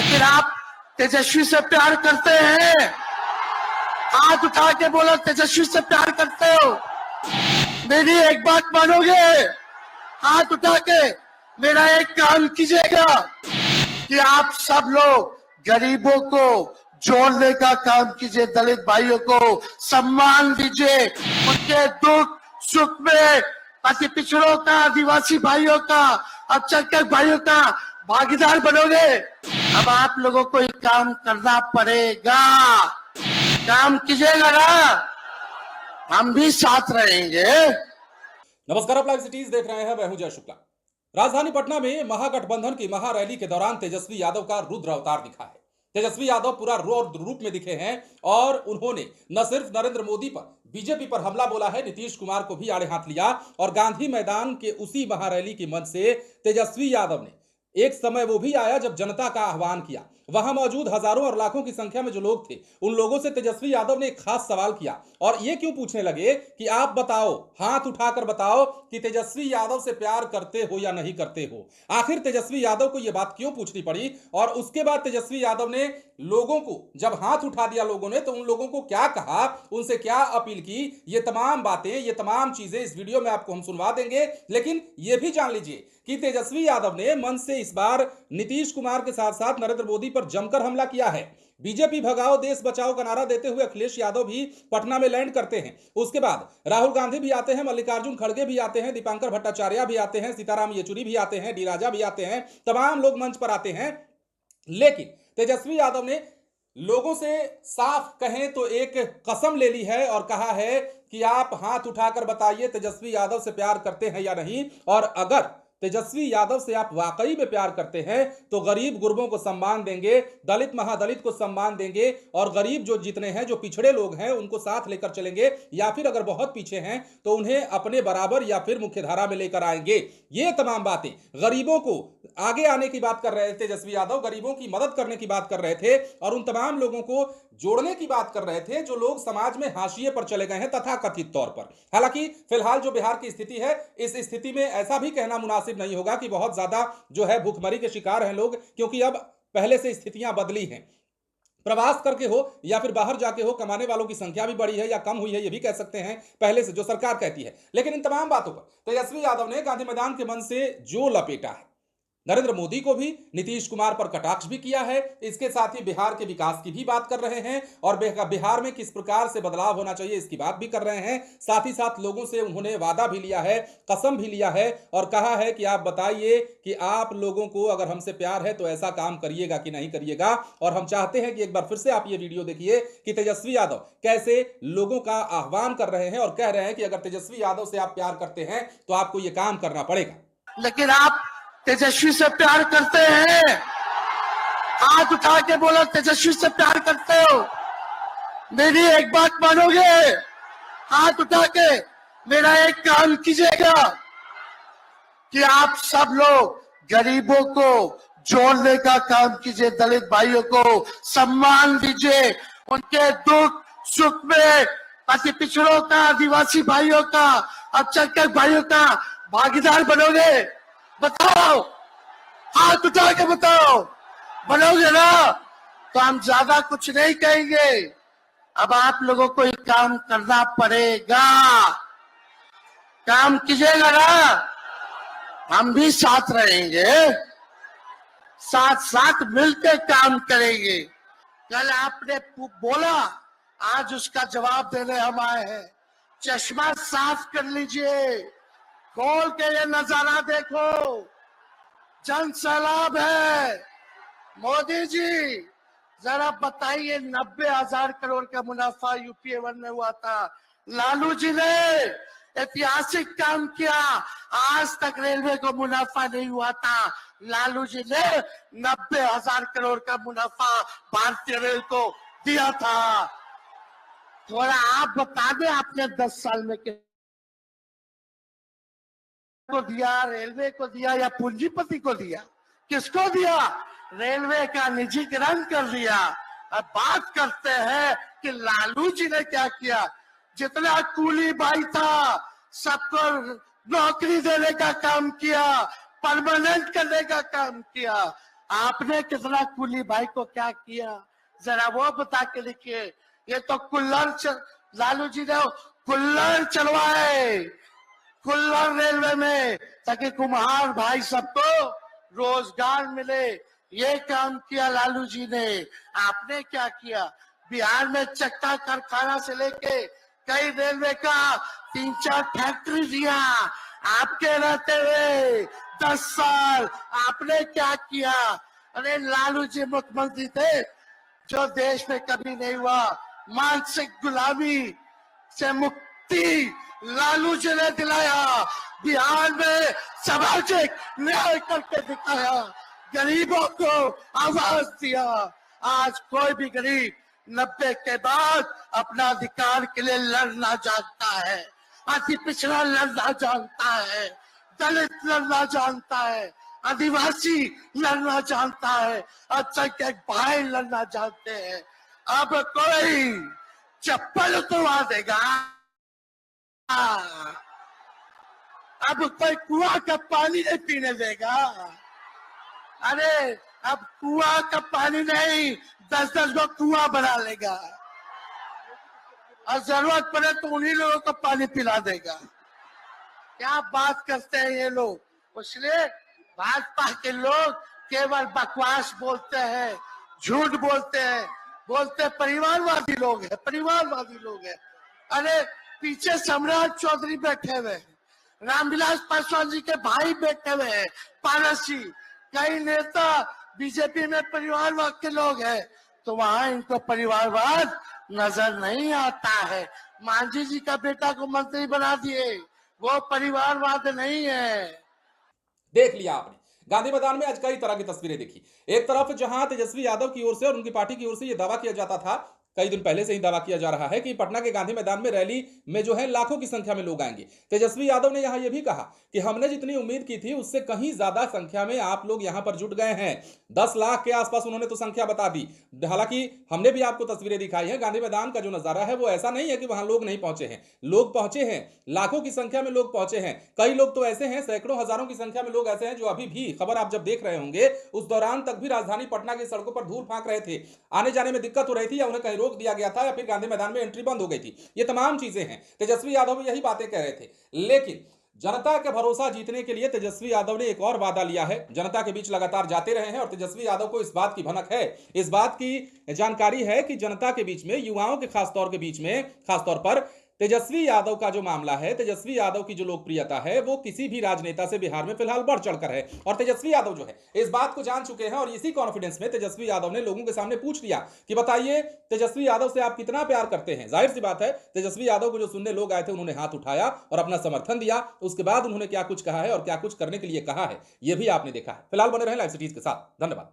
लेकिन आप तेजस्वी से प्यार करते हैं। हाथ उठा के बोलो, तेजस्वी से प्यार करते हो। मेरी एक बात मानोगे? हाथ उठा के मेरा एक काम कीजिएगा कि आप सब लोग गरीबों को जोड़ने का काम कीजिए, दलित भाइयों को सम्मान दीजिए, उनके दुख सुख में अति पिछड़ों का, आदिवासी भाइयों का, अल्पसंख्यक भाइयों का भागीदार बनोगे। अब आप लोगों को एक काम करना पड़ेगा, काम कीजिएगा ना, हम भी साथ रहेंगे। नमस्कार, आप लाइव सिटीज देख रहे हैं। मैं हूं जय शुक्ला। राजधानी पटना में महागठबंधन की महारैली के दौरान तेजस्वी यादव का रुद्र अवतार दिखा है। तेजस्वी यादव पूरा रौद्र रूप में दिखे हैं और उन्होंने न सिर्फ नरेंद्र मोदी पर, बीजेपी पर हमला बोला है, नीतीश कुमार को भी आड़े हाथ लिया। और गांधी मैदान के उसी महारैली की मंच से तेजस्वी यादव ने एक समय वो भी आया जब जनता का आह्वान किया। वहां मौजूद हजारों और लाखों की संख्या में जो लोग थे, उन लोगों से तेजस्वी यादव ने एक खास सवाल किया और ये क्यों पूछने लगे कि आप बताओ, हाथ उठाकर बताओ कि तेजस्वी यादव से प्यार करते हो या नहीं करते हो। आखिर तेजस्वी यादव को यह बात क्यों पूछनी पड़ी? और उसके बाद तेजस्वी यादव ने लोगों को, जब हाथ उठा दिया लोगों ने, तो उन लोगों को क्या कहा, उनसे क्या अपील की, ये तमाम बातें, ये तमाम चीजें इस वीडियो में आपको हम सुनवा देंगे। लेकिन यह भी जान लीजिए कि तेजस्वी यादव ने मंच से इस बार नीतीश कुमार के साथ साथ नरेंद्र मोदी पर जमकर हमला किया है। बीजेपी भगाओ देश बचाओ का नारा देते हुए अखिलेश यादव भी पटना में लैंड करते हैं। उसके बाद राहुल गांधी भी आते हैं, मल्लिकार्जुन खड़गे भी आते हैं, दीपांकर भट्टाचार्य भी आते हैं, सीताराम येचुरी भी आते हैं, डी राजा भी आते हैं, तमाम लोग मंच पर आते हैं। लेकिन तेजस्वी यादव ने लोगों से साफ कहें तो एक कसम ले ली है और कहा है कि आप हाथ उठाकर बताइए तेजस्वी यादव से प्यार करते हैं या नहीं। और अगर तेजस्वी यादव से आप वाकई में प्यार करते हैं तो गरीब गुरबों को सम्मान देंगे, दलित महादलित को सम्मान देंगे और गरीब जो जितने हैं, जो पिछड़े लोग हैं, उनको साथ लेकर चलेंगे, या फिर अगर बहुत पीछे हैं तो उन्हें अपने बराबर या फिर मुख्यधारा में लेकर आएंगे। ये तमाम बातें, गरीबों को आगे आने की बात कर रहे थे तेजस्वी यादव, गरीबों की मदद करने की बात कर रहे थे और उन तमाम लोगों को जोड़ने की बात कर रहे थे जो लोग समाज में हाशिए पर चले गए हैं तथाकथित तौर पर। हालांकि फिलहाल जो बिहार की स्थिति है, इस स्थिति में ऐसा भी कहना मुनासिब नहीं होगा कि बहुत ज्यादा जो है भूखमरी के शिकार हैं लोग, क्योंकि अब पहले से स्थितियां बदली हैं। प्रवास करके हो या फिर बाहर जाके हो, कमाने वालों की संख्या भी बढ़ी है या कम हुई है, ये भी कह सकते हैं पहले से, जो सरकार कहती है। लेकिन इन तमाम बातों पर तेजस्वी यादव ने गांधी मैदान के मंच से जो लपेटा है, नरेंद्र मोदी को भी, नीतीश कुमार पर कटाक्ष भी किया है, इसके साथ ही बिहार के विकास की भी बात कर रहे हैं और बिहार में किस प्रकार से बदलाव होना चाहिए इसकी बात भी कर रहे हैं। साथ ही साथ लोगों से उन्होंने वादा भी लिया है, कसम भी लिया है और कहा है कि आप बताइए कि आप लोगों को अगर हमसे प्यार है तो ऐसा काम करिएगा कि नहीं करिएगा। और हम चाहते हैं कि एक बार फिर से आप ये वीडियो देखिए कि तेजस्वी यादव कैसे लोगों का आह्वान कर रहे हैं और कह रहे हैं कि अगर तेजस्वी यादव से आप प्यार करते हैं तो आपको ये काम करना पड़ेगा। लेकिन आप तेजस्वी से प्यार करते हैं। हाथ उठा के बोलो, तेजस्वी से प्यार करते हो। मेरी एक बात मानोगे? हाथ उठा के मेरा एक काम कीजिएगा कि आप सब लोग गरीबों को जोड़ने का काम कीजिए, दलित भाइयों को सम्मान दीजिए, उनके दुख सुख में अति पिछड़ों का, आदिवासी भाइयों का, अल्पसंख्यक भाइयों का भागीदार बनोगे। बताओ, हाथ उठा के बताओ, बनोगे ना? तो हम ज्यादा कुछ नहीं कहेंगे। अब आप लोगों को एक काम करना पड़ेगा, काम कीजिएगा ना, हम भी साथ रहेंगे, साथ साथ मिलकर काम करेंगे। कल आपने बोला, आज उसका जवाब देने हम आए हैं। चश्मा साफ कर लीजिए, खोल के ये नजारा देखो, जन सैलाब है। मोदी जी जरा बताइए, 90,000 करोड़ का मुनाफा यूपीए 1 में हुआ था, लालू जी ने ऐतिहासिक काम किया। आज तक रेलवे को मुनाफा नहीं हुआ था, लालू जी ने 90,000 करोड़ का मुनाफा भारतीय रेल को दिया था। थोड़ा आप बता दें, आपने 10 साल में को दिया, रेलवे को दिया या पूंजीपति को दिया? किसको दिया? रेलवे का निजीकरण कर दिया। अब बात करते हैं कि लालू जी ने क्या किया। जितना कूली भाई था सबको नौकरी देने का काम किया, परमानेंट करने का काम किया। आपने कितना कुली भाई को क्या किया, जरा वो बता के लिखिए। ये तो लालू जी ने कुल्लड़ चलवाए, कुल्लड़ रेलवे में, ताकि कुम्हार भाई सबको रोजगार मिले। ये काम किया लालू जी ने। आपने क्या किया? बिहार में चक्का कारखाना से लेके कई रेलवे का 3-4 फैक्ट्री दिया आपके रहते हुए 10 साल। आपने क्या किया? अरे लालू जी मुख्यमंत्री थे जो देश में कभी नहीं हुआ। मानसिक गुलामी से मुक्ति लालू जी ने दिलाया। बिहार में सामाजिक न्याय करके दिखाया, गरीबों को आवाज दिया। आज कोई भी गरीब 90 के बाद अपना अधिकार के लिए लड़ना जानता है, अति पिछड़ा लड़ना जानता है, दलित लड़ना जानता है, आदिवासी लड़ना जानता है, अल्पसंख्यक भाई लड़ना जानते हैं। अब कोई चप्पल उतरवा देगा, अब कोई कुआं का पानी नहीं पीने देगा। अरे अब कुआं का पानी नहीं, 10-10 को कुआं बना लेगा और जरूरत पड़े तो उन्हीं लोगों को पानी पिला देगा। क्या बात करते हैं ये लोग। इसलिए भाजपा के लोग केवल बकवास बोलते हैं, झूठ बोलते हैं, बोलते परिवारवादी लोग हैं, परिवारवादी लोग हैं। अरे पीछे सम्राट चौधरी बैठे हुए हैं, रामविलास पासवान जी के भाई बैठे हुए हैं, पारस जी, कई नेता बीजेपी में परिवारवाद के लोग हैं, तो वहां इनको परिवारवाद नजर नहीं आता है। मांझी जी का बेटा को मंत्री बना दिए, वो परिवारवाद नहीं है। देख लिया आपने गांधी मैदान में आज कई तरह की तस्वीरें देखी। एक तरफ जहां तेजस्वी यादव की ओर से और उनकी पार्टी की ओर से यह दावा किया जाता था, कई दिन पहले से ही दावा किया जा रहा है कि पटना के गांधी मैदान में रैली में जो है लाखों की संख्या में लोग आएंगे। तेजस्वी यादव ने यहां यह भी कहा कि हमने जितनी उम्मीद की थी उससे कहीं ज्यादा संख्या में आप लोग यहां पर जुट गए हैं। 10 लाख के आसपास उन्होंने तो संख्या बता दी। हालांकि हमने भी आपको तस्वीरें दिखाई है, गांधी मैदान का जो नजारा है वो ऐसा नहीं है कि वहां लोग नहीं पहुंचे हैं, लोग पहुंचे हैं, लाखों की संख्या में लोग पहुंचे हैं। कई लोग तो ऐसे हैं, सैकड़ों हजारों की संख्या में लोग ऐसे हैं जो अभी भी, खबर आप जब देख रहे होंगे, उस दौरान तक भी राजधानी पटना की सड़कों पर धूल फांक रहे थे, आने जाने में दिक्कत हो रही थी, या उन्हें कहीं रोक दिया गया था, या फिर गांधी मैदान में एंट्री बंद हो गई थी। ये तमाम चीजें हैं। तेजस्वी यादव भी यही बातें कह रहे थे। लेकिन जनता का भरोसा जीतने के लिए तेजस्वी यादव ने एक और वादा लिया है। जनता के बीच लगातार जाते रहे हैं और तेजस्वी यादव को इस बात की भनक है, इस बात की जानकारी है कि जनता के बीच में, युवाओं के खासतौर के बीच में, खासतौर पर तेजस्वी यादव का जो मामला है, तेजस्वी यादव की जो लोकप्रियता है वो किसी भी राजनेता से बिहार में फिलहाल बढ़ चढ़कर है। और तेजस्वी यादव जो है इस बात को जान चुके हैं और इसी कॉन्फिडेंस में तेजस्वी यादव ने लोगों के सामने पूछ लिया कि बताइए तेजस्वी यादव से आप कितना प्यार करते हैं। जाहिर सी बात है, तेजस्वी यादव को जो सुनने लोग आए थे उन्होंने हाथ उठाया और अपना समर्थन दिया। उसके बाद उन्होंने क्या कुछ कहा है और क्या कुछ करने के लिए कहा है, यह भी आपने देखा है। फिलहाल बने रहे लाइव सिटीज के साथ। धन्यवाद।